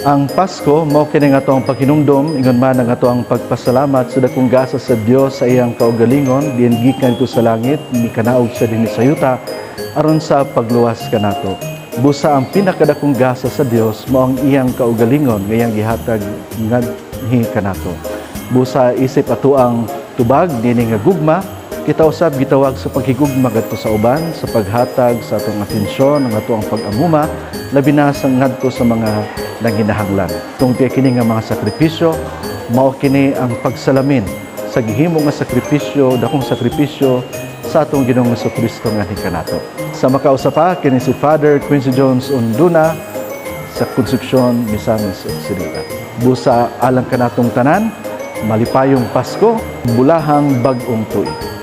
Ang Pasko mao kini nga atong paghinumdom ingon man ang atong pagpasalamat sa dakong gasa sa Dios sa iyang kaugalingon diin gikan ko sa langit ni kanaog sa dinhi sa yuta aron sa pagluwas kanato. Busa ang pinakadakong gasa sa Dios mao ang iyang kaugalingon nga iyang gihatag ngadhi kanato. Busa isip ato ang tubag dinhi nga gugma kita usab gitawag sa paghigugma ngadto sa uban sa paghatag sa atong atensyon ang atong pag-amuma labi na sa ngadto sa mga nanginahanglan. Tungkol kini nga mga sakripisyo mao kini ang pagsalamin sa gihimo nga sakripisyo, dakong sakripisyo sa atong Ginoong Jesucristo nga hikanato. Sa makausapa kini si Father Quincy Jones Unduna sa Concepcion, Misamis Occidental. Busa alang kanatong tanan, malipayong Pasko, bulahang bag-ong tuig.